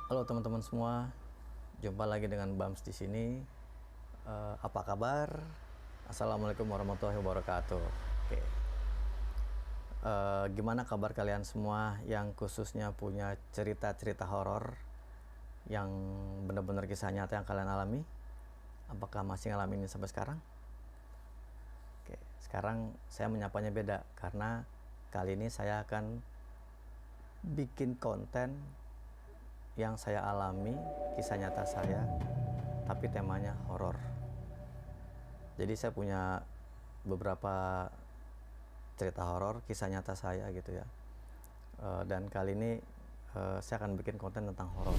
Halo teman-teman semua, jumpa lagi dengan Bams di sini. Apa kabar? Assalamualaikum warahmatullahi wabarakatuh. Oke. Gimana kabar kalian semua yang khususnya punya cerita-cerita horor yang benar-benar kisah nyata yang kalian alami? Apakah masih ngalamin ini sampai sekarang? Oke, sekarang saya menyapanya beda karena kali ini saya akan bikin konten yang saya alami, kisah nyata saya, tapi temanya horor. Jadi saya punya beberapa cerita horor, kisah nyata saya gitu ya. Dan kali ini saya akan bikin konten tentang horor.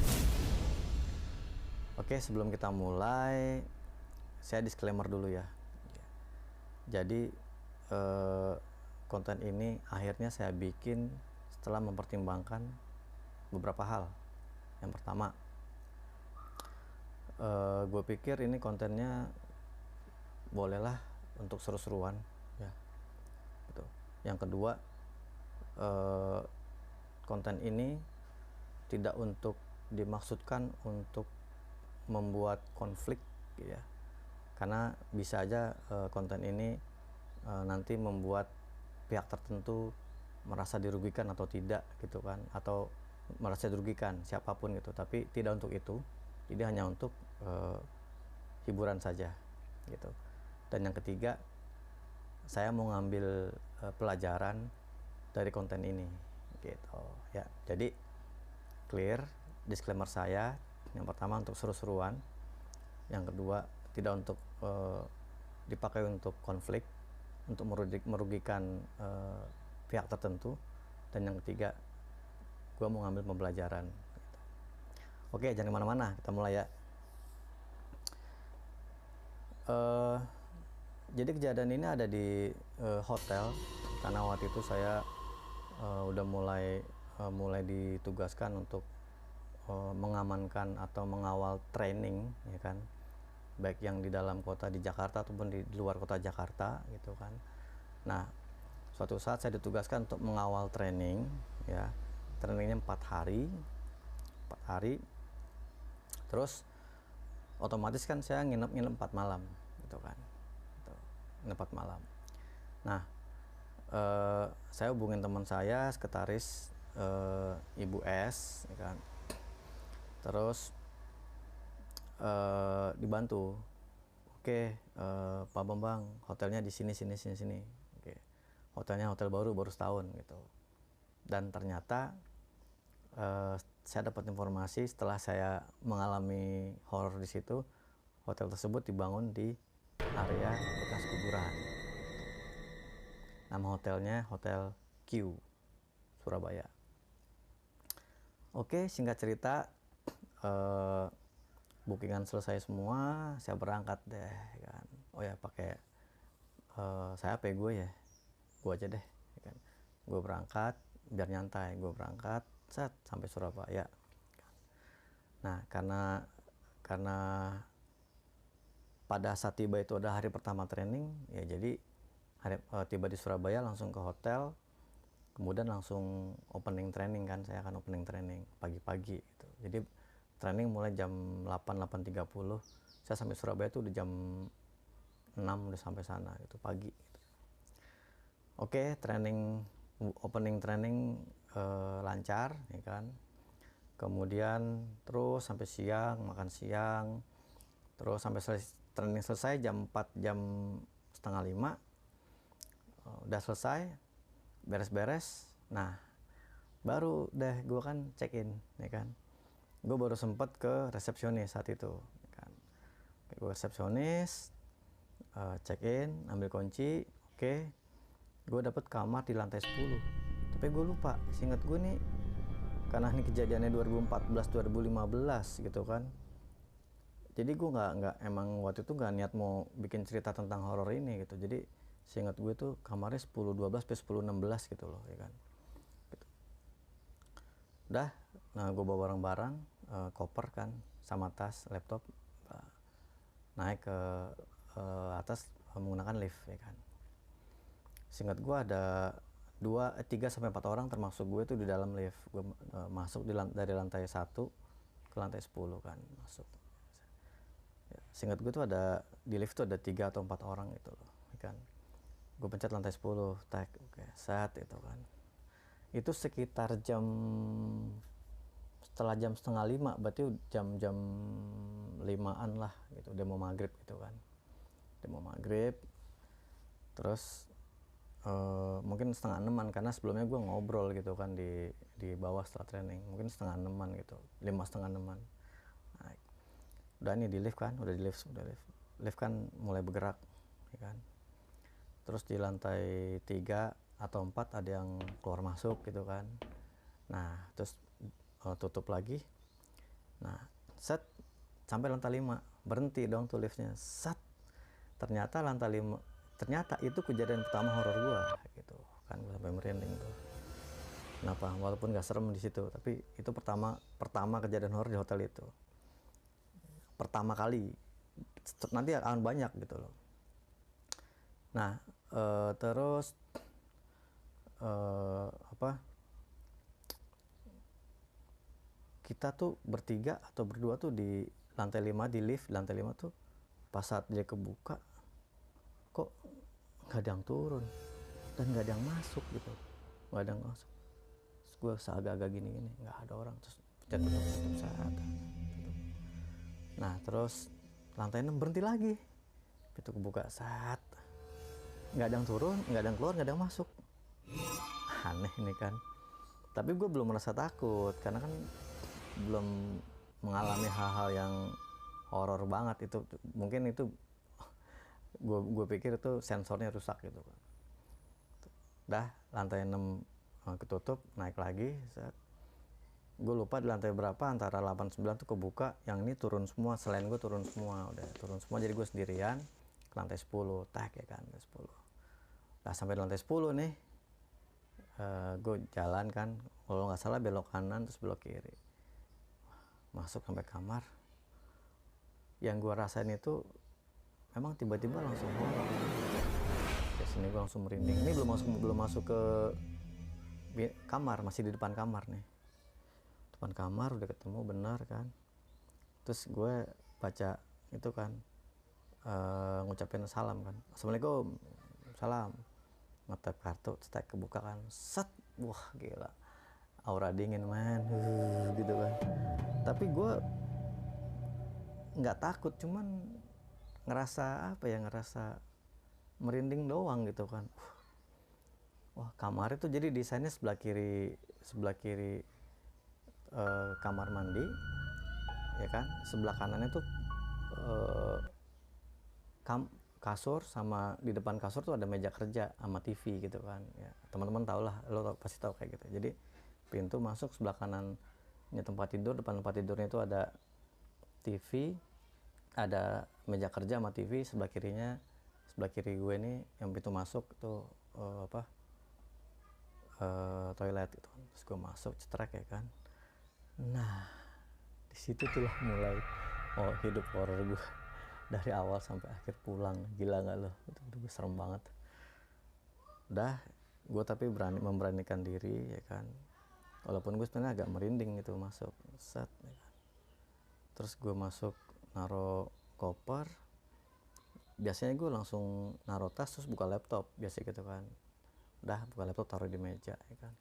Oke, sebelum kita mulai, saya disclaimer dulu ya. Jadi konten ini akhirnya saya bikin setelah mempertimbangkan beberapa hal. Yang pertama, gue pikir ini kontennya bolehlah untuk seru-seruan ya, gitu. Yang kedua, konten ini tidak untuk dimaksudkan untuk membuat konflik ya, karena bisa aja konten ini nanti membuat pihak tertentu merasa dirugikan atau tidak gitu kan, atau merasa dirugikan siapapun gitu, tapi tidak untuk itu. Jadi hanya untuk hiburan saja gitu. Dan yang ketiga, saya mau ngambil pelajaran dari konten ini gitu ya. Jadi clear disclaimer saya, yang pertama untuk seru-seruan, yang kedua tidak untuk dipakai untuk konflik, untuk merugikan pihak tertentu, dan yang ketiga gue mau ngambil pembelajaran gitu. Oke, jangan kemana-mana, kita mulai ya. Jadi kejadian ini ada di hotel, karena waktu itu saya udah mulai ditugaskan untuk mengamankan atau mengawal training ya kan, baik yang di dalam kota di Jakarta ataupun di luar kota Jakarta gitu kan. Nah, suatu saat saya ditugaskan untuk mengawal training ya. Trainingnya 4 hari, terus otomatis kan saya nginep 4 malam gitu kan, gitu. Nginep 4 malam. Nah, saya hubungin teman saya, sekretaris Ibu S ya kan. Terus dibantu, oke, Pak Bambang, hotelnya di sini. Oke, hotelnya hotel baru setahun gitu. Dan ternyata saya dapat informasi setelah saya mengalami horor di situ, hotel tersebut dibangun di area bekas kuburan. Nama hotelnya Hotel Q, Surabaya. Oke, singkat cerita, bookingan selesai semua, saya berangkat deh kan. Oh ya, pakai saya apa gue ya, gue aja deh kan. Gue berangkat biar nyantai, gue berangkat set sampai Surabaya. Nah, karena pada saat tiba itu ada hari pertama training ya, jadi tiba di Surabaya langsung ke hotel, kemudian langsung opening training kan. Saya akan opening training pagi-pagi gitu. Jadi training mulai jam 8.30, saya sampai Surabaya itu udah jam 6 udah sampai sana gitu, pagi gitu. Oke, opening training lancar ya kan. Kemudian terus sampai siang, makan siang, terus sampai training selesai jam 4, jam setengah 5, udah selesai, beres-beres. Nah, baru deh gue kan check in ya kan. Gue baru sempet ke resepsionis saat itu ya kan. Gue resepsionis, check in, ambil kunci. Oke, gue dapet kamar di lantai 10, tapi gue lupa, seingat gue nih, karena ini kejadiannya 2014 2015 gitu kan. Jadi gue nggak emang waktu itu nggak niat mau bikin cerita tentang horor ini gitu. Jadi seingat gue tuh kamarnya 10-12 sampai 10-16 gitu loh ya kan. Gitu. Udah, nah gue bawa barang-barang, koper kan, sama tas, laptop, naik ke atas menggunakan lift ya kan. Seingat gue ada 3 sampai 4 orang termasuk gue tuh di dalam lift. Gue masuk dari lantai 1, ke lantai 10 kan, masuk. Ya, seingat gue tuh ada di lift tuh ada 3 atau 4 orang gitu loh, kan. Gue pencet lantai 10, tag, oke, set itu kan. Itu sekitar setelah jam setengah 5, berarti jam 5-an lah gitu, udah mau maghrib gitu kan. Udah mau maghrib, terus mungkin setengah 6-an, karena sebelumnya gue ngobrol gitu kan di bawah setelah training, mungkin setengah 6-an gitu, 5 setengah 6-an. Nah, udah nih di lift kan, udah lift kan mulai bergerak ya kan. Terus di lantai 3 atau 4 ada yang keluar masuk gitu kan. Nah terus tutup lagi. Nah set sampai lantai 5, berhenti dong tuh liftnya, set. Ternyata lantai 5, ternyata itu kejadian pertama horor gua gitu kan. Gua sampai merinding tuh. Kenapa? Walaupun gak serem di situ, tapi itu pertama kejadian horor di hotel itu. Pertama kali. Nanti akan banyak gitu loh. Nah, terus kita tuh bertiga atau berdua tuh di lantai 5, di lift lantai 5 tuh, pas saat dia kebuka kok nggak ada yang turun dan nggak ada yang masuk gitu, nggak ada yang masuk. Terus gue seagak-agak gini nggak ada orang, terus tutup saat gitu. Nah terus lantai 6 berhenti lagi, pintu kebuka, saat nggak ada yang turun, nggak ada yang keluar, nggak ada yang masuk. Aneh nih kan. Tapi gue belum merasa takut karena kan belum mengalami hal-hal yang horor banget. Itu mungkin itu gue pikir itu sensornya rusak gitu kan. Dah lantai 6 ketutup, naik lagi, set. Gue lupa di lantai berapa, antara 8 9 tuh kebuka, yang ini turun semua, selain gue turun semua, udah turun semua, jadi gue sendirian ke lantai 10, tak ya kan, lantai 10. Nah sampai di lantai 10 nih, gue jalan kan, kalau nggak salah belok kanan terus belok kiri, masuk sampai kamar. Yang gue rasain itu memang tiba-tiba langsung horor. Di sini gue langsung merinding. Ini belum masuk ke kamar, masih di depan kamar nih. Depan kamar udah ketemu benar kan. Terus gue baca itu kan, ngucapin salam kan, assalamualaikum, salam, ngetap kartu, cetak kebuka kan, set, wah gila, aura dingin man, gitu kan. Tapi gue nggak takut, cuman ngerasa ngerasa merinding doang gitu kan. Wah kamar itu jadi desainnya sebelah kiri kamar mandi ya kan, sebelah kanannya tuh kasur, sama di depan kasur tuh ada meja kerja sama TV gitu kan ya. Teman-teman tau lah, lo pasti tahu kayak gitu. Jadi pintu masuk sebelah kanannya tempat tidur, depan tempat tidurnya itu ada TV, ada meja kerja sama TV. Sebelah kiri gue nih yang pintu masuk tuh toilet gitu. Terus gue masuk, cetrek ya kan. Nah di situ tuh lah mulai hidup horor gue dari awal sampai akhir pulang. Gila nggak lo? Itu serem banget. Udah, gue tapi memberanikan diri ya kan. Walaupun gue sebenarnya agak merinding gitu masuk, set ya kan. Terus gue masuk, naro koper. Biasanya gue langsung naro tas terus buka laptop biasa gitu kan. Udah buka laptop, taruh di meja ya kan.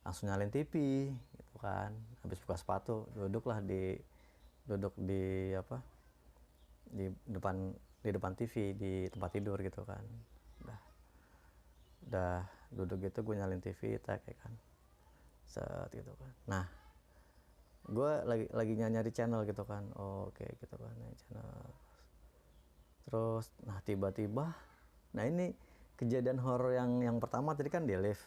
Langsung nyalain TV gitu kan. Habis buka sepatu, duduk di depan TV di tempat tidur gitu kan. Udah duduk gitu, gue nyalain TV, tak ya kan, set gitu kan. Nah gue lagi nyari channel gitu kan. Oke gitu kan, nyari channel. Terus nah tiba-tiba, nah ini kejadian horor yang pertama tadi kan di lift,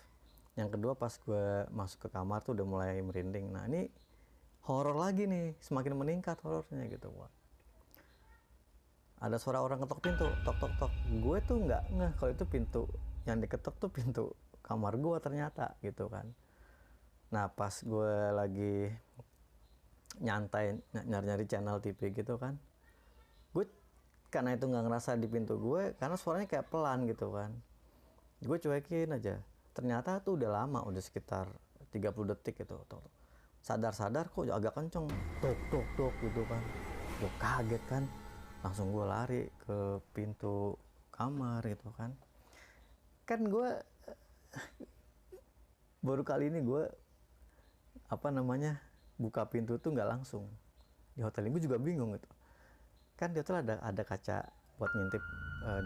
yang kedua pas gue masuk ke kamar tuh udah mulai merinding. Nah ini horor lagi nih, semakin meningkat horornya gitu. Wah, ada suara orang ketok pintu, tok tok tok. Gue tuh nggak ngeh kalau itu pintu yang diketok tuh pintu kamar gue ternyata gitu kan. Nah pas gue lagi nyantai nyari channel TV gitu kan, gue karena itu nggak ngerasa di pintu gue, karena suaranya kayak pelan gitu kan. Gue cuekin aja. Ternyata tuh udah lama, udah sekitar 30 detik gitu. sadar-sadar kok agak kenceng, tok tok tok gitu kan. Gue kaget kan, langsung gue lari ke pintu kamar gitu kan. Kan gue baru kali ini gue buka pintu tuh nggak langsung. Di hotel ini gue juga bingung gitu. Kan di hotel ada kaca buat ngintip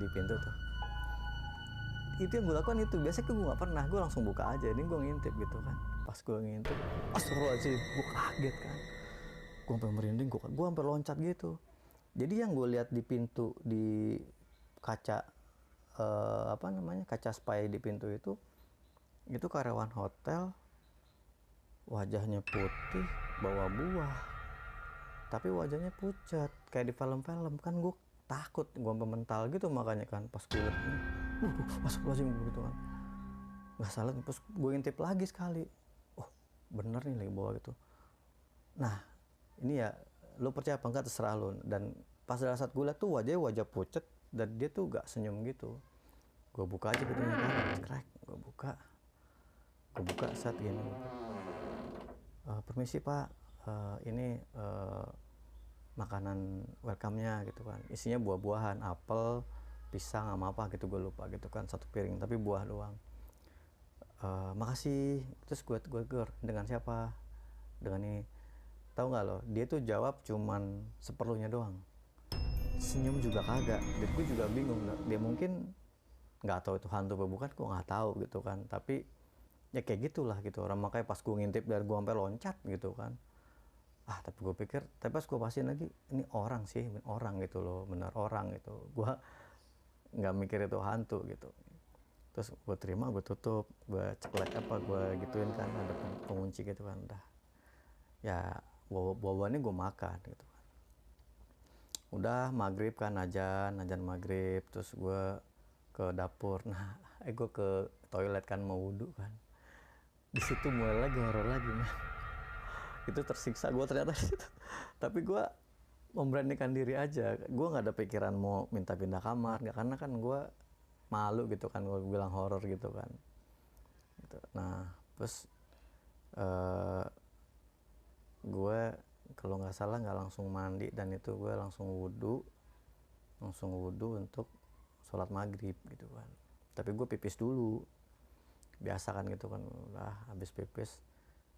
di pintu tuh. Itu yang gue lakukan itu. Biasanya gue nggak pernah, gue langsung buka aja. Ini gue ngintip gitu kan. Pas gue ngintip, astagfirullahaladzim, gue kaget kan. Gue sampai merinding, gue sampai loncat gitu. Jadi yang gue lihat di pintu, di kaca kaca spy di pintu itu karyawan hotel, wajahnya putih, bawa buah, tapi wajahnya pucat kayak di film-film. Kan gue takut, gue sampai mental gitu. Makanya kan pas gue lihat ini, astagfirullahaladzim gitu kan, nggak salah. Pas gue ngintip lagi sekali, oh bener nih lagi bawa gitu. Nah ini ya, lo percaya apa enggak terserah lo. Dan pas pada saat gue lihat tuh wajahnya wajah pucat dan dia tuh gak senyum gitu. Gue buka aja pintunya kan, cekrek, gue buka saat gini, permisi pak, ini makanan welcome-nya gitu kan, isinya buah-buahan, apel, pisang sama apa gitu, gue lupa gitu kan, satu piring tapi buah doang. Makasih. Terus gue dengan siapa, dengan ini. Tahu nggak lo, dia tuh jawab cuman seperlunya doang, senyum juga kagak. Dan gue juga bingung, dia mungkin nggak tahu itu hantu apa bukan, gue nggak tahu gitu kan. Tapi ya kayak gitulah gitu orang. Makanya pas gue ngintip dan gue sampai loncat gitu kan, tapi gue pikir, tapi pas gue pastiin lagi, ini orang sih, orang gitu loh, bener orang gitu. Gue nggak mikir itu hantu gitu. Terus gue terima, gue tutup, gue ceklek gue gituin kan, ada pengunci gitu kan. Udah ya, bawa-bawaannya gue makan gitu kan. Udah maghrib kan, ajan maghrib. Terus gue ke dapur. Nah gue ke toilet kan, mau wudhu kan. Di situ mulai lagi horor lagi, man. Itu tersiksa gue ternyata di situ. Tapi gue memberanikan diri aja. Gue nggak ada pikiran mau minta pindah kamar, nggak, karena kan gue malu gitu kan, gue bilang horor gitu kan. Gitu. Nah terus gue kalau nggak salah nggak langsung mandi, dan itu gue langsung wudhu untuk sholat maghrib gitu kan. Tapi gue pipis dulu, biasa kan gitu kan. Udah habis pipis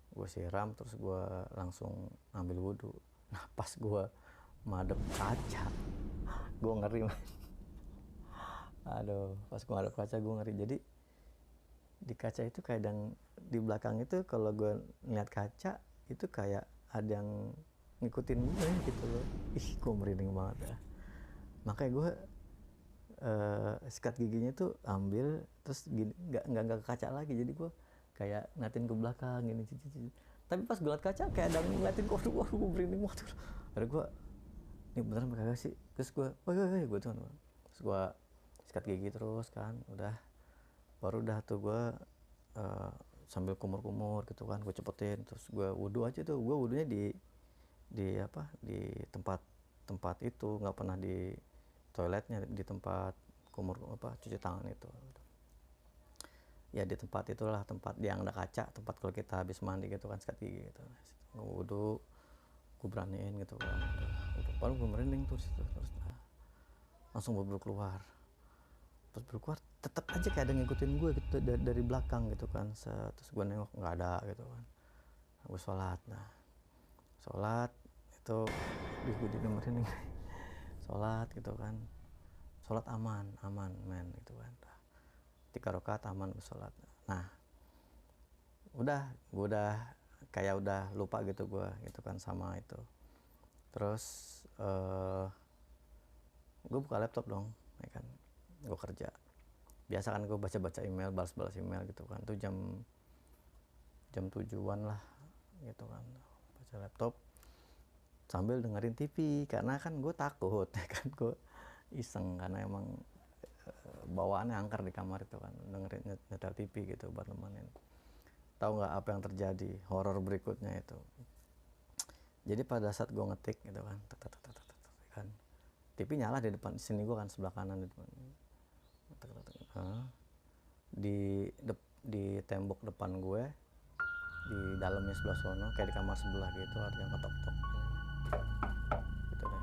gue siram, terus gue langsung ambil wudhu. Nah pas gue madep kaca, gue ngeri, man. Aduh, pas gue ngadep kaca gue ngeri. Jadi di kaca itu kadang di belakang itu, kalau gue ngeliat kaca itu kayak ada yang ngikutin gue gitu loh. Ih, gue merinding banget ya. Makanya gue sikat giginya tuh ambil, terus gini, nggak ke kaca lagi. Jadi gue kayak ngeliatin ke belakang gini. Tapi pas gue liat kaca kayak ada yang ngeliatin, waduh gue merinding banget. Akhirnya gue, ini beneran kagak sih? Terus gue, gue tuh, terus gue sikat gigi terus kan. Udah, baru udah tuh gue sambil kumur-kumur gitu kan, gue cepetin. Terus gue wudhu aja tuh. Gue wudhunya di tempat itu, nggak pernah di toiletnya, di tempat cuci tangan itu. Ya di tempat itulah, tempat yang ada kaca, tempat kalau kita habis mandi gitu kan, sikat gigi gitu. Gue wudhu, gue beraniin gitu kan. Baru gue merinding tuh situ. Terus langsung buru keluar. Pas keluar tetap aja kayak ada ngikutin gue gitu dari belakang gitu kan. Terus gue nengok, nggak ada gitu kan. Gue sholat. Nah sholat itu gue jadi merinding. Sholat gitu kan, sholat aman men gitu kan. 3 rakaat aman gue sholat. Nah gue udah kayak udah lupa gitu gue gitu kan sama itu. Terus gue buka laptop dong ya kan, gue kerja biasa kan. Gue baca email, balas email gitu kan. Itu jam 7-an lah gitu kan. Baca laptop sambil dengerin TV, karena kan gue takut ya kan. Gue iseng karena emang bawaannya angker di kamar itu kan, dengerin nyetel TV gitu buat nemenin. Tahu nggak apa yang terjadi, horor berikutnya itu. Jadi pada saat gue ngetik gitu kan, kan TV nyala di depan sini gue kan, sebelah kanan di depan. Di tembok depan gue di dalamnya sebelah sono, kayak di kamar sebelah gitu, ada yang ketok-ketok gitu deh,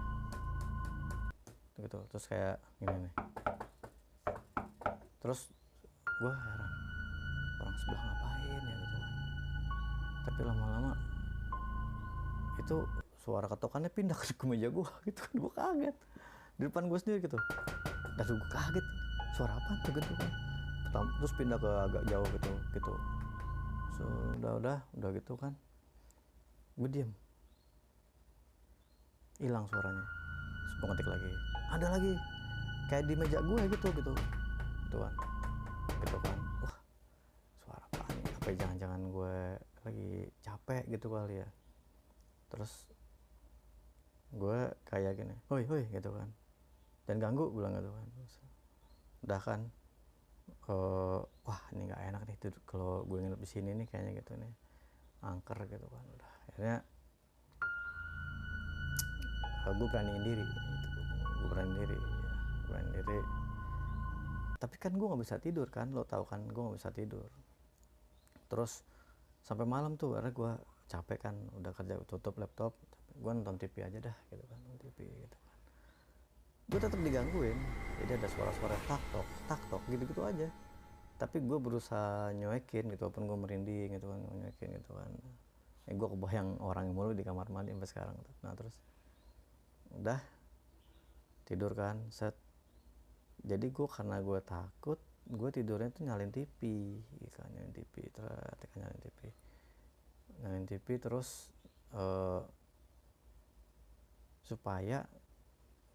gitu. Terus kayak gini nih, terus gue heran orang sebelah ngapain ya gitu kan. Tapi lama-lama itu suara ketokannya pindah ke meja gue gitu kan. Gue kaget di depan gue sendiri gitu, dan gue kaget suara apa tuh gitu kan. Terus pindah ke agak jauh gitu gitu. So, udah gitu kan, gue diem, hilang suaranya. Terus gue ngetik lagi, ada lagi kayak di meja gue gitu gitu gitu kan. Wah, suara apa nih, apa jangan-jangan gue lagi capek gitu kali ya. Terus gue kayak gini, hoi gitu kan, dan ganggu bilang gitu kan. Terus, udah kan, wah ini nggak enak nih tidur kalau gue nginep di sini nih kayaknya gitu nih, angker gitu kan. Udah akhirnya gue beraniin diri gitu. gue beraniin diri. Tapi kan gue nggak bisa tidur kan, lo tau kan, gue nggak bisa tidur. Terus sampai malam tuh, karena gue capek kan, udah kerja, tutup laptop, gue nonton TV aja dah gitu kan, nonton TV gitu kan. Gue tetap digangguin, jadi ada suara-suara tak tok gitu aja. Tapi gue berusaha nyoekin gitu, walaupun gue merinding gitu kan, nyoekin gitu kan. Gue kebayang orang yang mulu di kamar mandi sampai sekarang. Nah terus udah tidur kan, set. Jadi gue, karena gue takut, gue tidurnya tuh nyalain TV gitu kan, nyalain TV terus supaya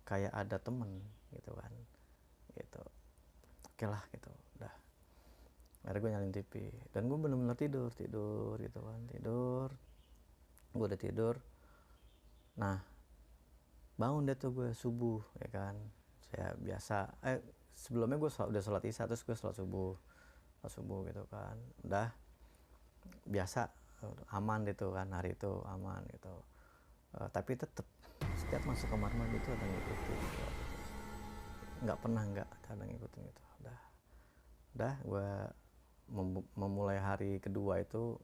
kayak ada temen gitu kan, gitu. Oke lah gitu, udah. Akhirnya gue nyalain TV dan gue bener-bener tidur gitu kan, gue udah tidur. Nah bangun deh tuh gue subuh ya kan, saya biasa sebelumnya gue udah sholat isya, terus gue sholat subuh gitu kan. Udah biasa, aman gitu kan, hari itu aman gitu. Tapi tetap setiap masuk kamar mandi itu ada ngikutin gitu. Nggak pernah nggak ada ngikutin gitu. Udah gue memulai hari kedua itu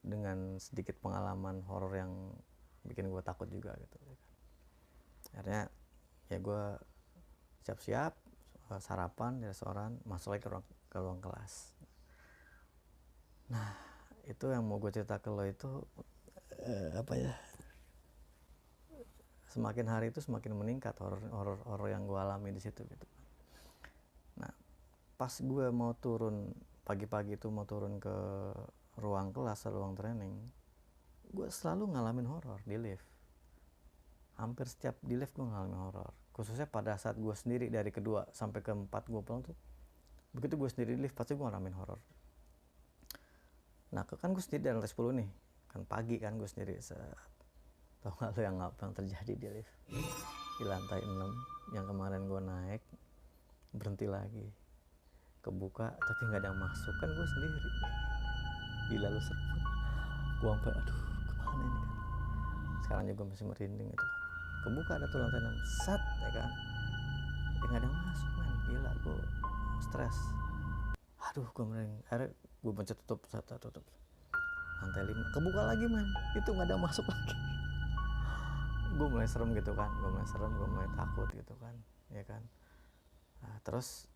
dengan sedikit pengalaman horor yang bikin gue takut juga gitu. Akhirnya ya gue siap-siap, sarapan di restoran, masuk lagi ke ruang kelas. Nah itu yang mau gue cerita ke lo itu, apa ya, semakin hari itu semakin meningkat horor yang gue alami di situ gitu. Nah pas gue mau turun pagi-pagi itu, mau turun ke ruang kelas, ruang training, gue selalu ngalamin horor di lift. Hampir setiap di lift gue ngalamin horor, khususnya pada saat gue sendiri dari kedua sampai keempat gue pulang tuh. Begitu gue sendiri di lift pasti gue ngalamin horor. Nah kan gue sendiri dari lantai 10 nih kan, pagi kan gue sendiri. Tau gak lo yang apa yang terjadi di lift di lantai 6 yang kemarin gue naik, berhenti lagi, kebuka tapi nggak ada yang masuk kan, gue sendiri. Gila lu, serem. Gue sampai aduh kemana ini kan, sekarang juga masih merinding itu kan. Kebuka ada tuh lantai 6, sat ya kan, nggak ada yang masuk men. Gila, gue stres. Aduh gue merinding. Akhirnya gue pencet tutup lantai 5, kebuka lagi men, itu nggak ada yang masuk lagi. Gue mulai serem gitu kan, gue mulai takut gitu kan, ya kan. Nah, terus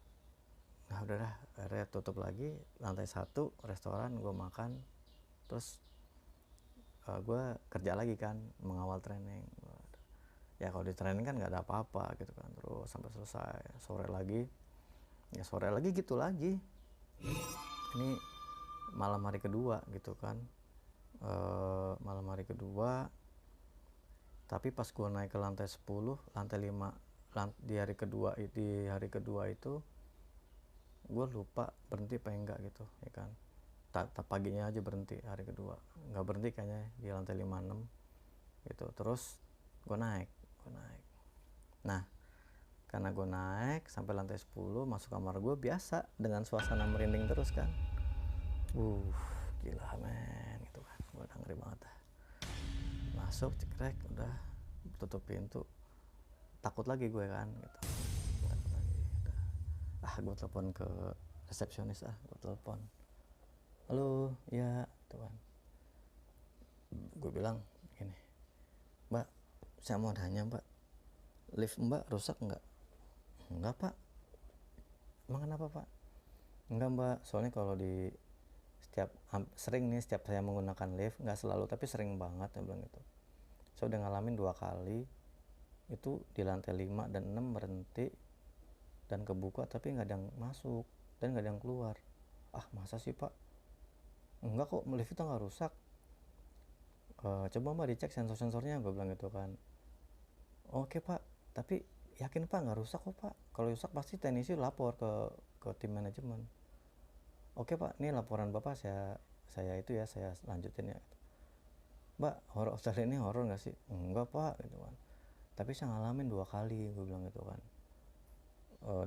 udah akhirnya tutup lagi lantai 1 restoran, gue makan. Terus gue kerja lagi kan, mengawal training. Ya kalau di training kan nggak ada apa-apa gitu kan, terus sampai selesai. Sore lagi gitu lagi. Ini malam hari kedua gitu kan, malam hari kedua. Tapi pas gue naik ke lantai 10, lantai 5, di hari kedua itu gue lupa berhenti apa enggak gitu ya kan. Paginya aja berhenti, hari kedua nggak berhenti kayaknya di lantai 5-6 gitu. Terus gue naik. Nah karena gue naik sampai lantai 10, masuk kamar gue biasa dengan suasana merinding terus kan. Gila men gitu kan, gue udah ngeri banget dah. Masuk cekrek, udah tutup pintu, takut lagi gue kan gitu. Takut lagi udah. Gue telepon ke resepsionis, gue telepon, halo ya tuh kan, gue bilang gini, Mbak, saya mau tanya Mbak, lift Mbak rusak nggak? Enggak Pak. Emang kenapa Pak? Enggak Mbak, soalnya kalau di sering nih setiap saya menggunakan lift, nggak selalu tapi sering banget, ya bilang gitu. Saya udah ngalamin 2 kali itu di lantai 5 dan 6 berhenti dan kebuka tapi nggak ada yang masuk dan nggak ada yang keluar. Ah masa sih Pak? Enggak kok, lift itu nggak rusak. Coba Mbak dicek sensor-sensornya, gue bilang gitu kan. Oke Pak, tapi yakin Pak nggak rusak kok Pak? Kalau rusak pasti teknisi lapor ke tim manajemen. Oke Pak, ini laporan Bapak saya itu ya, saya lanjutin ya. Mbak, hotel ini horor nggak sih? Enggak Pak, gitu kan. Tapi saya ngalamin 2 kali, gue bilang gitu kan.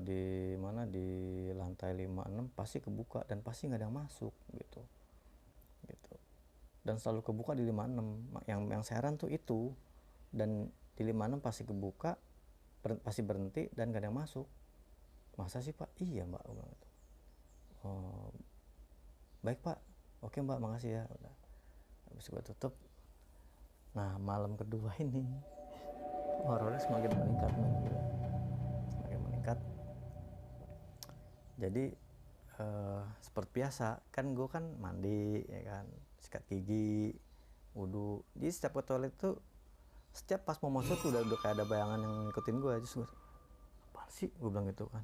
Di mana di lantai 5 6 pasti kebuka dan pasti nggak ada yang masuk gitu. Dan selalu kebuka di 56. Yang saya heran tuh itu, dan di 56 pasti kebuka, pasti berhenti dan gak ada yang masuk. Masa sih Pak? Iya Mbak, bilang gitu. Oh, baik Pak, oke Mbak, makasih ya. Udah, habis gue tutup. Nah malam kedua ini horornya semakin meningkat, semakin meningkat. Jadi seperti biasa kan, gue kan mandi ya kan, sikat gigi, wudhu. Jadi setiap ke toilet tuh, setiap pas mau masuk tuh udah kayak ada bayangan yang ngikutin gue. Terus gue, apaan sih, gue bilang gitu kan.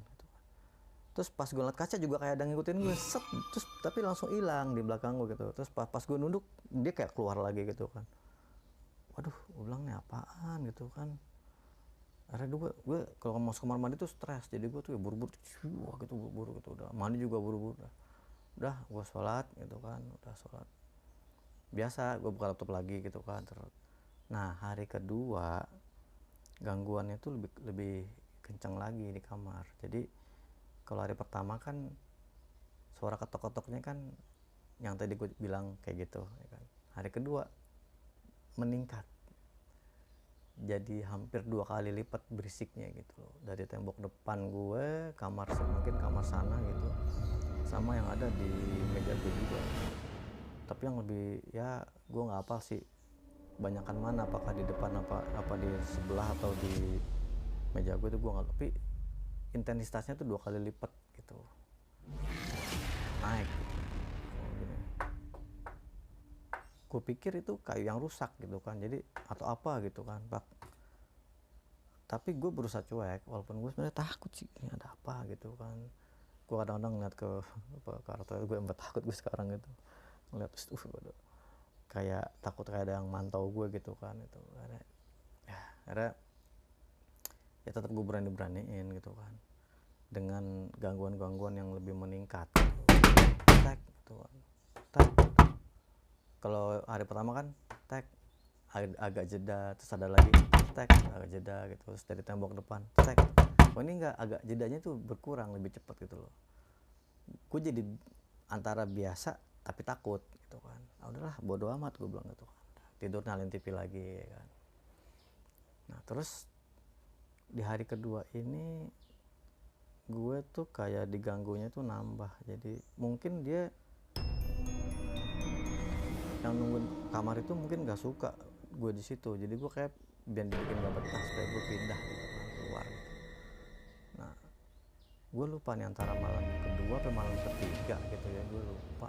Terus pas gue ngeliat kaca juga kayak ada ngikutin gue, set, terus tapi langsung hilang di belakang gue gitu. Terus pas gue nunduk dia kayak keluar lagi gitu kan. Waduh, gue bilang nih apaan gitu kan. Akhirnya gue kalau masuk kamar mandi tuh stres, jadi gue tuh ya buru-buru gitu, buru-buru gitu. Udah mandi juga buru-buru, udah gue sholat gitu kan, udah sholat biasa, gue buka laptop lagi gitu kan. Nah hari kedua gangguannya tuh lebih kencang lagi di kamar. Jadi kalau hari pertama kan suara ketok-ketoknya kan yang tadi gue bilang kayak gitu ya kan. Hari kedua meningkat jadi hampir 2 kali lipat berisiknya gitu loh, dari tembok depan gue, mungkin kamar sana gitu, sama yang ada di meja gue juga. Tapi yang lebih, ya gue nggak hafal sih banyakan mana, apakah di depan apa di sebelah atau di meja gue, itu gue nggak, tapi intensitasnya tuh 2 kali lipat gitu, naik gitu. Gue pikir itu kayu yang rusak gitu kan, jadi atau apa gitu kan Pak. Tapi gue berusaha cuek, walaupun gue sebenarnya takut sih, ini ada apa gitu kan. Gue kadang-kadang ngeliat ke kartu gue, empat takut gue sekarang gitu, ngeliat kayak takut kayak ada yang mantau gue gitu kan. Itu akhirnya ya tetap gue beraniin gitu kan, dengan gangguan-gangguan yang lebih meningkat gitu kan. Kalau hari pertama kan agak jeda, terus ada lagi agak jeda gitu, terus dari tembok depan ini enggak, agak jedanya tuh berkurang, lebih cepat gitu loh. Gue jadi antara biasa tapi takut gitu kan. Udahlah bodo amat, gue bilang gitu kan. Tidur nyalain TV lagi ya kan. Nah terus di hari kedua ini gue tuh kayak diganggunya tuh nambah. Jadi mungkin dia yang nungguin kamar itu mungkin gak suka gue di situ, jadi gue kayak biar dibikin gak betah supaya gue pindah gitu kan, keluar gitu. Nah gue lupa nih antara malam kedua atau malam ketiga gitu ya, gue lupa.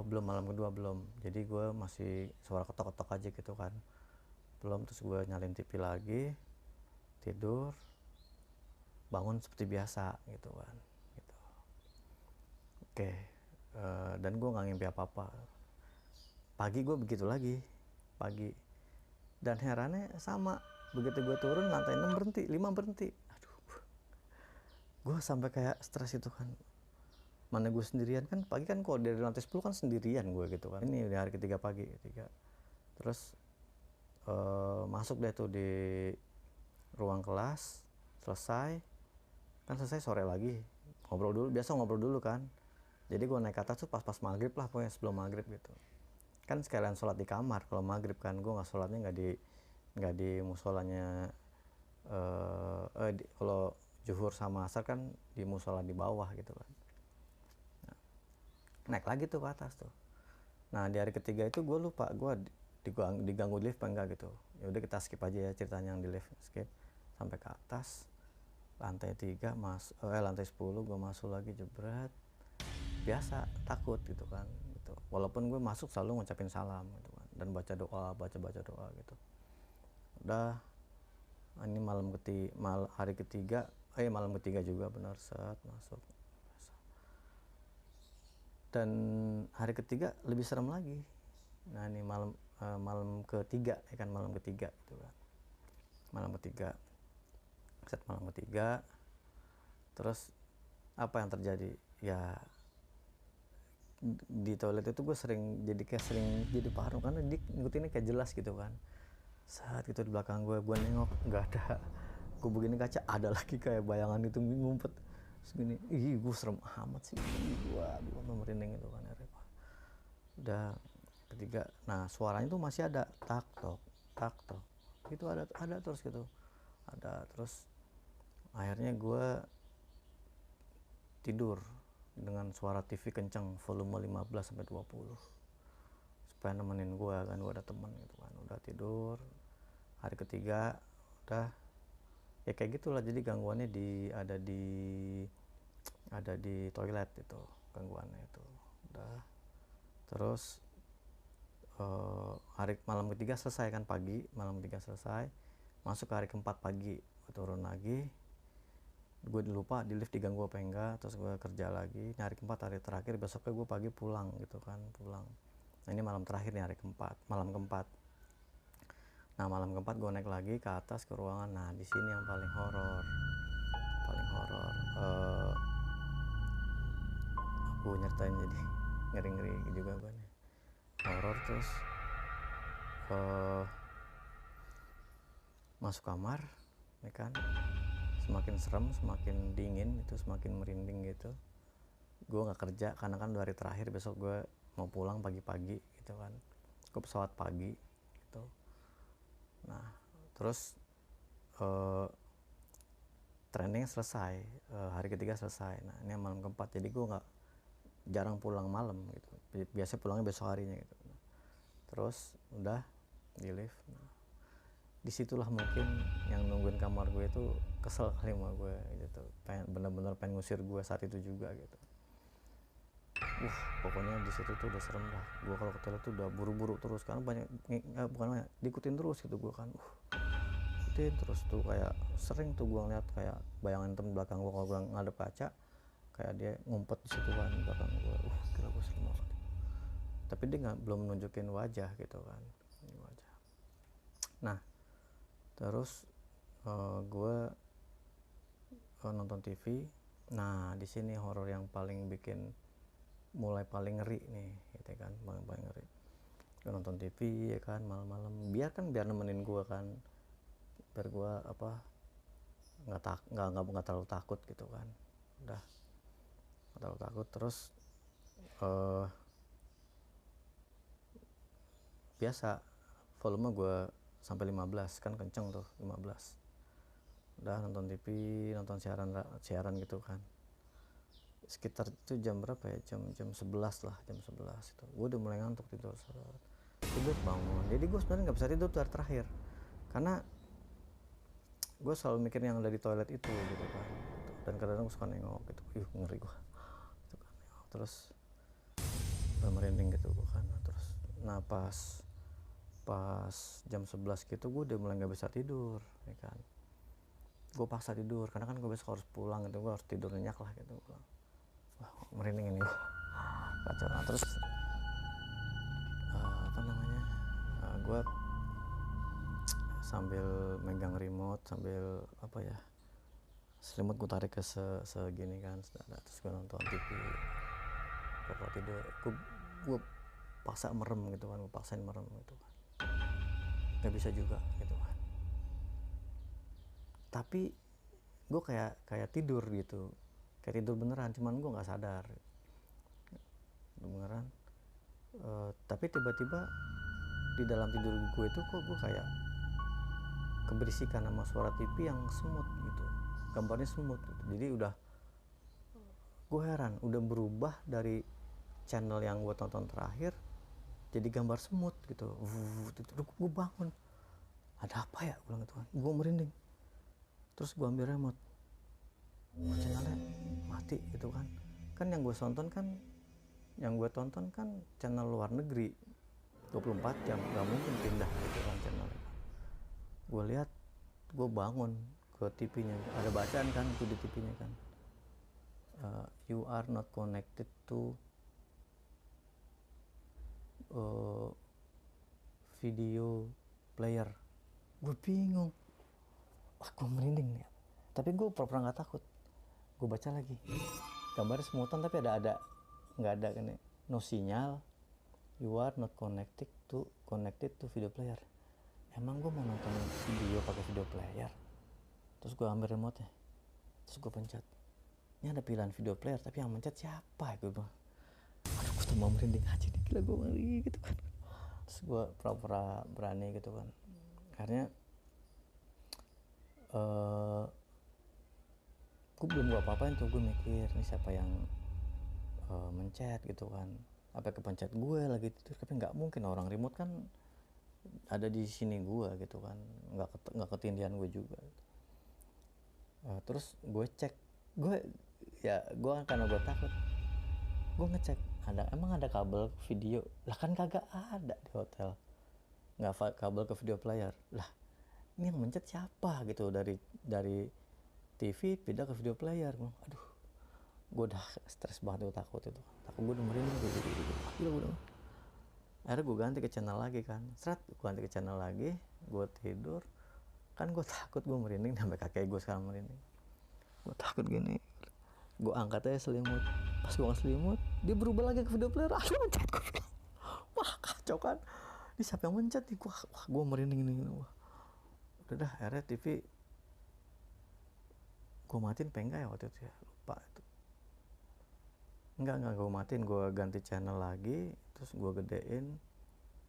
Belum, malam kedua belum, jadi gue masih suara ketok-ketok aja gitu kan, belum. Terus gue nyalain TV lagi, tidur, bangun seperti biasa gitu kan gitu. Oke. Dan gue gak ngimpi apa-apa. Pagi gue begitu lagi, pagi, dan herannya sama, begitu gue turun lantai 6 berhenti, 5 berhenti. Aduh, gue sampai kayak stres itu kan, mana gue sendirian kan. Pagi kan kalau dari lantai 10 kan sendirian gue gitu kan. Ini di hari ketiga pagi, terus masuk deh tuh di ruang kelas, selesai sore lagi, ngobrol dulu, biasa ngobrol dulu kan. Jadi gue naik ke atas tuh pas maghrib lah, pokoknya sebelum maghrib gitu kan, sekalian sholat di kamar kalau maghrib kan. Gue nggak sholatnya nggak di musolanya. Kalau zuhur sama asar kan di musola di bawah gitu kan. Nah, naik lagi tuh ke atas tuh. Nah di hari ketiga itu gue lupa, gue diganggu di lift apa enggak gitu. Ya udah kita skip aja ya ceritanya yang di lift, skip sampai ke atas lantai 3 lantai 10 gue masuk lagi, jebret. Biasa takut gitu kan gitu. Walaupun gue masuk selalu ngucapin salam gitu kan, dan baca doa gitu. Udah, ini hari ketiga, malam ketiga juga benar, set masuk. Dan hari ketiga lebih serem lagi. Nah ini malam ketiga ya kan, malam ketiga gitu kan, malam ketiga terus apa yang terjadi ya, di toilet itu gue sering jadi parno karena dia ngikutinnya kayak jelas gitu kan. Saat itu di belakang gue nengok nggak ada, gue begini kaca ada lagi kayak bayangan itu ngumpet segini. Ih gue serem amat sih, gue merinding itu kan ya. Udah ketiga, nah suaranya tuh masih ada tak tok gitu, ada terus gitu, ada terus. Akhirnya gue tidur dengan suara TV kenceng, volume 15 sampai 20 supaya nemenin gue kan, gue ada temen gitu kan. Udah tidur, hari ketiga udah ya kayak gitulah. Jadi gangguannya ada di toilet itu, gangguannya itu. Udah terus malam ketiga selesai kan, malam ketiga selesai, masuk ke hari keempat pagi, gue turun lagi. Gue lupa di lift diganggu apa enggak, terus gue kerja lagi. Ini hari keempat, hari terakhir, besoknya gue pagi pulang gitu kan, pulang. Nah ini malam terakhir nih, malam keempat. Nah malam keempat gue naik lagi ke atas ke ruangan. Nah di sini yang paling horor. Aku nyertain jadi ngeri juga gue nih, horor. Terus masuk kamar ya kan, semakin serem, semakin dingin itu, semakin merinding gitu. Gue nggak kerja karena kan 2 hari terakhir, besok gue mau pulang pagi-pagi gitu kan, gue pesawat pagi gitu. Nah terus training selesai, hari ketiga selesai. Nah ini malam keempat, jadi gue jarang pulang malam gitu, biasanya pulangnya besok harinya gitu. Terus udah di lift. Nah, disitulah mungkin yang nungguin kamar gue itu kesel kali sama gue gitu, bener-bener pengen ngusir gue saat itu juga gitu. Pokoknya di situ tuh udah serem dah. Gue kalau ke toilet tuh udah buru-buru terus karena diikutin terus gitu gue kan. Ikutin terus tuh, kayak sering tuh gue ngeliat kayak bayangan temen belakang gue kalau gue ngadep kaca, kayak dia ngumpet di situ kan belakang gue. Kira gue serem banget. Tapi dia belum nunjukin wajah gitu kan, wajah. Nah terus gue nonton TV. Nah di sini horor yang paling paling ngeri nih gitu kan, paling ngeri. Gue nonton TV ya kan malam-malam, biar nemenin gue kan, biar gue nggak terlalu takut gitu kan. Udah nggak terlalu takut. Terus biasa volume gue sampai 15 kan, kenceng tuh 15. Udah nonton TV, nonton siaran gitu kan. Sekitar itu jam berapa ya, jam 11 lah, jam 11 itu gue udah mulai ngantuk, tidur bangun. Jadi gue sebenarnya nggak bisa tidur tuh hari terakhir karena gue selalu mikir yang dari toilet itu gitu kan. Dan kadang-kadang gue suka nengok gitu, ngeri gue gitu kan. Terus merinding gitu gue kan. Terus nah pas jam 11 gitu gue udah mulai nggak bisa tidur ya kan. Gue paksa tidur karena kan gue besok harus pulang gitu, gue harus tidur nyenyak lah gitu. Merinding ini gue kacau. Nah, terus gue sambil megang remote, sambil selimut gue tarik ke segini kan, terus gue nonton TV. Gue tidur, gue paksa merem gitu kan, gue paksain merem gitu kan, nggak bisa juga gitu kan. Tapi gue kayak tidur gitu, kayak tidur beneran, cuman gue nggak sadar beneran. Tapi tiba-tiba di dalam tidur gue itu kok gue kayak keberisikan sama suara TV yang semut gitu, gambarnya semut gitu. Jadi gue heran, udah berubah dari channel yang gue tonton terakhir jadi gambar semut gitu. Gue bangun, ada apa ya, gue bilang gitu kan. Gue merinding, terus gue ambil remote, channelnya mati gitu kan. Kan yang gue tonton kan channel luar negeri 24 jam, gak mungkin pindah gitu kan channelnya. Gue lihat, gue bangun ke TV-nya, ada bacaan kan itu di TV-nya kan, you are not connected to video player. Gue bingung, gue merinding nih, tapi gue pura-pura nggak takut. Gue baca lagi, gambarnya semutan tapi ada nggak ada kan, no sinyal, you are not connected to video player. Emang gue mau nonton video pakai video player? Terus gue ambil remote nya, terus gue pencet, ini ada pilihan video player tapi yang mencet siapa, gue bilang. Aduh, gue tambah merinding aja nih, gila gue ngeri gitu kan. Terus gue pura-pura berani gitu kan, akhirnya gue belum gue apa-apain tuh. Gue mikir ini siapa yang mencet gitu kan, apa kepencet gue lagi tidur. Tapi nggak mungkin, orang remote kan ada di sini gue gitu kan, nggak ketindihan gue juga. Terus gue cek, gue karena gue takut, gue ngecek emang ada kabel video lah, kan kagak ada di hotel, nggak kabel ke video player lah. Ini yang mencet siapa gitu, dari TV pindah ke video player. Aduh, gue udah stres banget, gue takut gue udah merinding gila. Akhirnya gue ganti ke channel lagi kan, gue ganti ke channel lagi, gue tidur kan. Gue takut, gue merinding sampai kakek gue sekarang merinding. Gue takut gini, gue angkat aja selimut. Pas gue angkat selimut, dia berubah lagi ke video player. Aduh, mencet gue. Wah, kacau kan, ini siapa yang mencet nih? Wah, gue merinding ini. Wah, udah dah, akhirnya TV gue matiin. Enggak ya waktu itu ya, lupa itu. Enggak gue matiin, gue ganti channel lagi, terus gue gedein,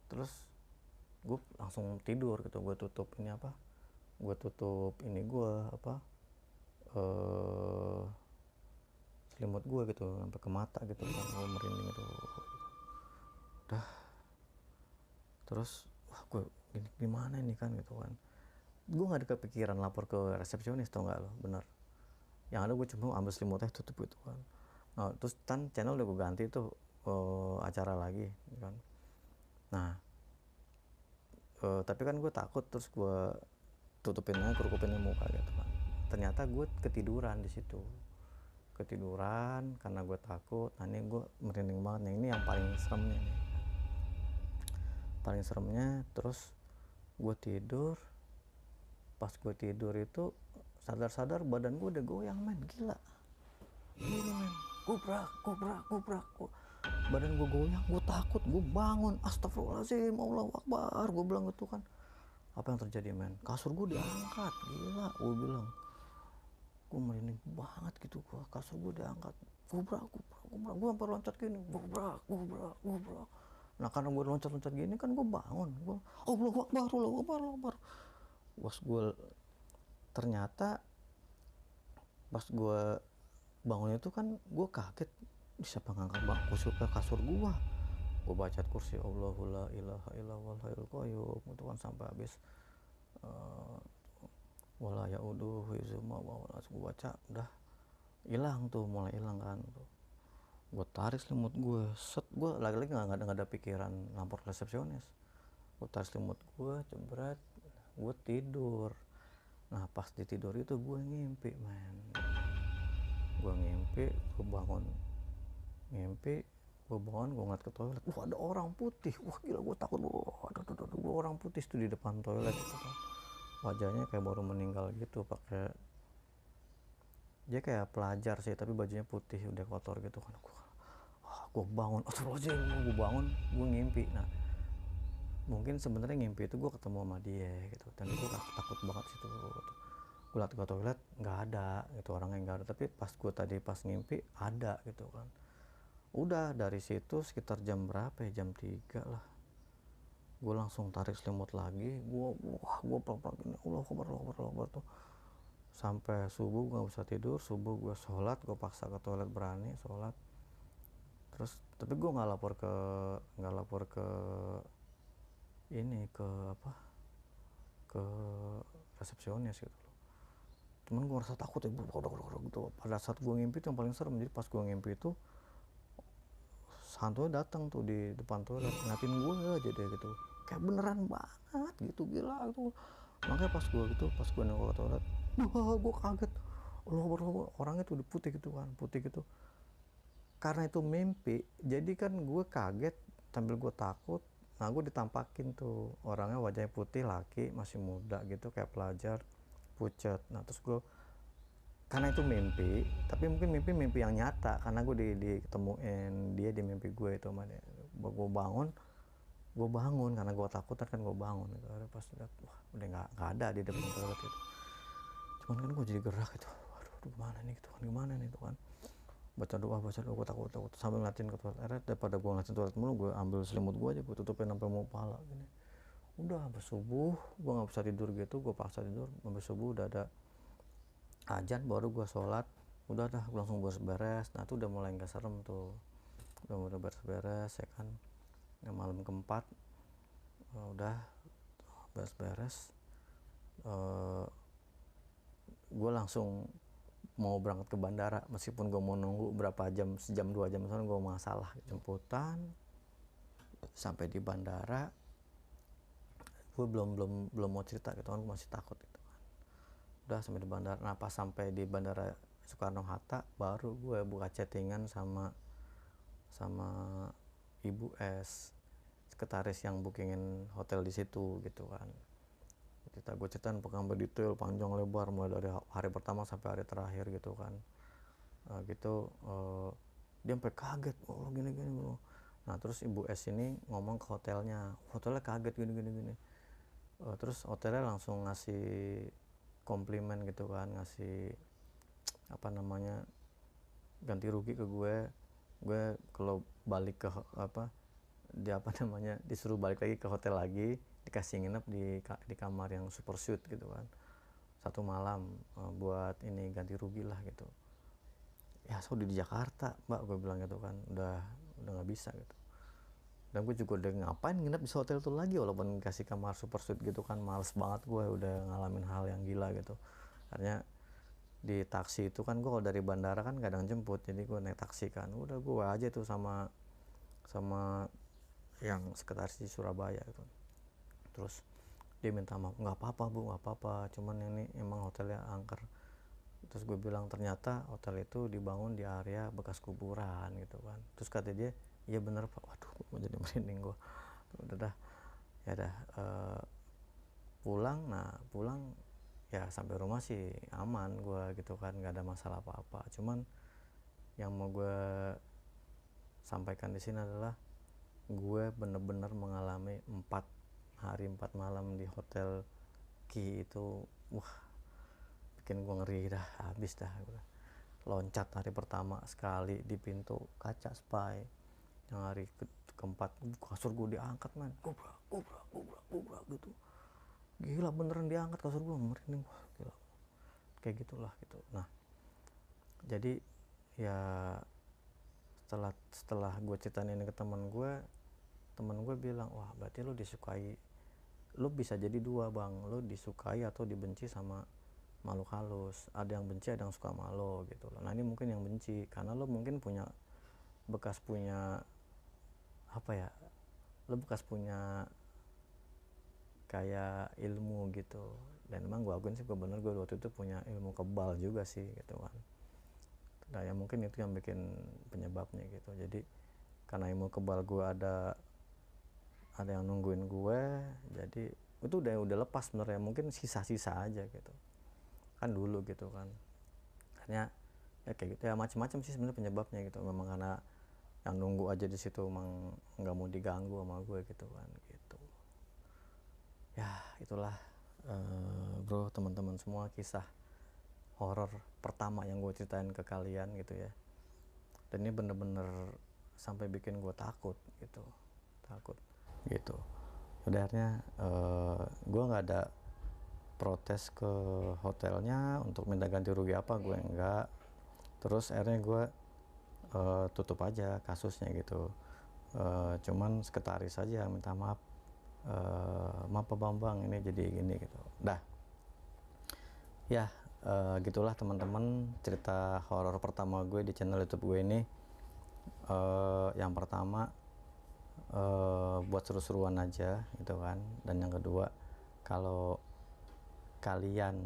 terus gue langsung tidur gitu. Gue tutup ini selimut gue gitu sampai ke mata gitu kan. Gue merinding gitu. Udah, terus wah, gue gimana ini kan gitu kan. Gue nggak ada kepikiran lapor ke resepsionis, tau nggak lo, bener. Yang ada gue cuma ambil selimutnya tutup gitu kan. Nah, terus kan channel udah gue ganti tuh acara lagi kan. Nah, tapi kan gue takut, terus gue kerukupinnya muka gitu kan. Ternyata gue ketiduran di situ, karena gue takut. Nah, ini gue merinding banget nih. Ini yang paling seremnya. Terus gue tidur, pas gue tidur itu sadar badan gue udah goyang, men. Gila men, gubrak, badan gue goyang. Gue takut, gue bangun, astagfirullahaladzim, Allahu Akbar, gue bilang gitu kan. Apa yang terjadi, men? Kasur gue diangkat, gila, gue bilang. Gue merinding banget gitu, kasur gue diangkat, gubrak, gue sampai loncat gini, gubrak. Nah, karena gue loncat gini kan, gue bangun, gue Allahu Akbar. Ternyata pas gue bangun itu kan, gue kaget, siapa ngangkat kasur gue. Gue baca kursi Allahu la ilaha illallah hayyul qayyum gitu kan sampai habis, wala yauduhu hifzuhuma wa huwal gue baca, udah mulai hilang kan tuh. Gue tarik selimut gue, gue lagi-lagi nggak ada pikiran lapor resepsionis. Gue tarik selimut gue, jebret, gue tidur. Nah, pas di tidur itu gue ngimpi, men. Gue bangun, gue ngeliat ke toilet, wah ada orang putih, wah gila, gue takut. Gue orang putih tuh di depan toilet gitu kan. Wajahnya kayak baru meninggal gitu, dia kayak pelajar sih tapi bajunya putih, udah kotor gitu kan. Gue bangun, gue bangun, gue ngimpi. Nah, mungkin sebenarnya ngimpi itu gue ketemu sama dia gitu, dan gue takut banget situ. Gue liat ke toilet nggak ada gitu, orangnya nggak ada. Tapi pas ngimpi ada gitu kan. Udah dari situ sekitar jam berapa ya, jam 3 lah, gue langsung tarik selimut lagi. Gue pelan-pelan gini, Allah Akbar tuh sampai subuh. Gue nggak bisa tidur. Subuh gue sholat, gue paksa ke toilet, berani sholat. Terus Tapi gue nggak lapor ke ini, ke apa, ke resepsionis gitu loh. Cuman gue ngerasa takut ya gitu. Pada saat gue ngimpi itu yang paling serem. Jadi pas gue ngimpi itu hantunya datang tuh di depan toilet ngatin gue aja deh gitu, kayak beneran banget gitu, gila tuh. Makanya pas gue nengok ke toilet, wah gue kaget. Orangnya tuh udah putih gitu kan, putih gitu. Karena itu mimpi, jadi kan gue kaget sambil gue takut. Nah gue ditampakin tuh orangnya, wajahnya putih, laki, masih muda gitu, kayak pelajar, pucet. Nah terus gue, karena itu mimpi, tapi mungkin mimpi yang nyata karena gue ditemuin dia di mimpi gue itu sama dia. Gue bangun karena gue takut kan, gue bangun gitu. Pas lihat, wah udah nggak ada di depan toilet itu. Cuman kan gue jadi gerak gitu, waduh gimana nih gitu kan, baca doa gue takut sambil ngeliatin ke toilet. Akhirnya daripada gue ngeliatin toilet mulu, gue ambil selimut gue aja, gue tutupin sampai mau kepala gini. Udah habis subuh gue nggak bisa tidur gitu, gue paksa tidur. Habis subuh udah ada ajan, baru gue sholat. Udah gue langsung beres-beres. Nah itu udah mulai nggak serem tuh, udah mulai beres-beres ya kan. Yang malam keempat udah beres-beres, gue langsung mau berangkat ke bandara, meskipun gue mau nunggu berapa jam, sejam 2 jam, soalnya gue masalah jemputan. Sampai di bandara gue belum mau cerita gitu kan, gue masih takut gitu kan. Udah sampai di bandara. Nah pas sampai di bandara Soekarno Hatta, baru gue buka chattingan sama Ibu S, sekretaris yang bookingin hotel di situ gitu kan. Gue ceritain pengambil detail panjang lebar, mulai dari hari pertama sampai hari terakhir gitu kan. Dia sampai kaget, oh gini. Nah terus Ibu S ini ngomong ke hotelnya kaget gini. Terus hotelnya langsung ngasih komplimen gitu kan, ngasih apa namanya, ganti rugi ke gue kalau balik ke disuruh balik lagi ke hotel lagi, dikasih nginep di kamar yang super suite gitu kan, 1 malam, buat ini ganti rugi lah gitu. Ya so di Jakarta mbak, gue bilang gitu kan, udah nggak bisa gitu. Dan gue juga udah ngapain nginep di hotel itu lagi, walaupun kasih kamar super suite gitu kan, males banget gue, udah ngalamin hal yang gila gitu. Artinya di taksi itu kan, gue kalau dari bandara kan kadang jemput, jadi gue naik taksi kan, udah gue aja tuh sama yang sekretaris di Surabaya gitu. Terus dia minta maaf, nggak apa-apa bu, nggak apa-apa, cuman ini emang hotelnya angker. Terus gue bilang ternyata hotel itu dibangun di area bekas kuburan gitu kan. Terus kata dia, iya bener pak. Waduh mau jadi merinding gue. Udah dah, ya dah, pulang ya sampai rumah sih aman gue gitu kan, nggak ada masalah apa-apa. Cuman yang mau gue sampaikan di sini adalah gue bener-bener mengalami 4 hari 4 malam di hotel Ki itu, wah bikin gue ngeri dah, habis dah gue. Loncat hari pertama sekali di pintu kaca spy, yang hari keempat kasur gue diangkat man, gobrak gitu, gila beneran diangkat kasur gue, merinding gue, gila kayak gitulah gitu. Nah jadi ya setelah gue ceritain ini ke teman gue bilang, wah berarti lo disukai, lo bisa jadi dua bang, lo disukai atau dibenci sama makhluk halus. Ada yang benci, ada yang suka sama lo gitu loh. Nah ini mungkin yang benci karena lo mungkin punya apa ya, lo bekas punya kayak ilmu gitu. Dan emang gue akuin sih, gue waktu itu punya ilmu kebal juga sih gitu kan. Nah ya mungkin itu yang bikin penyebabnya gitu. Jadi karena ilmu kebal gue ada yang nungguin gue, jadi itu udah lepas sebenarnya, mungkin sisa-sisa aja gitu kan dulu gitu kan. Hanya ya kayak gitu ya, macam-macam sih sebenarnya penyebabnya gitu. Memang karena yang nunggu aja di situ emang nggak mau diganggu sama gue gitu kan gitu. Ya itulah bro, teman-teman semua, kisah horor pertama yang gue ceritain ke kalian gitu ya. Dan ini bener-bener sampai bikin gue takut gitu udah. Akhirnya gue nggak ada protes ke hotelnya untuk minta ganti rugi apa, gue enggak. Terus akhirnya gue tutup aja kasusnya gitu. Cuman sekretaris saja minta maaf, maaf Pak Bambang ini jadi gini gitu. Dah ya, gitulah teman-teman cerita horor pertama gue di channel YouTube gue ini. Yang pertama buat seru-seruan aja gitu kan, dan yang kedua, kalau kalian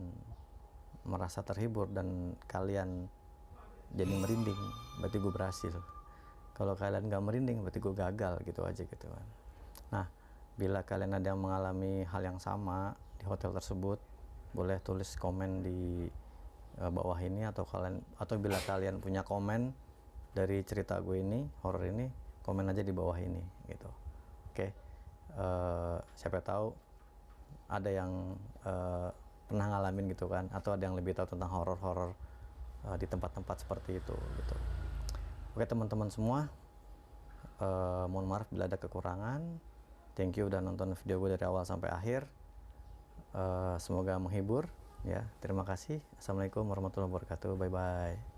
merasa terhibur dan kalian jadi merinding, berarti gue berhasil. Kalau kalian nggak merinding, berarti gue gagal, gitu aja gitu kan. Nah, bila kalian ada yang mengalami hal yang sama di hotel tersebut, boleh tulis komen di bawah ini, atau bila kalian punya komen dari cerita gue ini, horor ini, komen aja di bawah ini gitu. Oke. Siapa tahu ada yang pernah ngalamin gitu kan, atau ada yang lebih tahu tentang horor-horor di tempat-tempat seperti itu gitu. Oke teman-teman semua, mohon maaf bila ada kekurangan. Thank you udah nonton video gue dari awal sampai akhir. Semoga menghibur ya. Terima kasih. Assalamualaikum warahmatullahi wabarakatuh. Bye bye.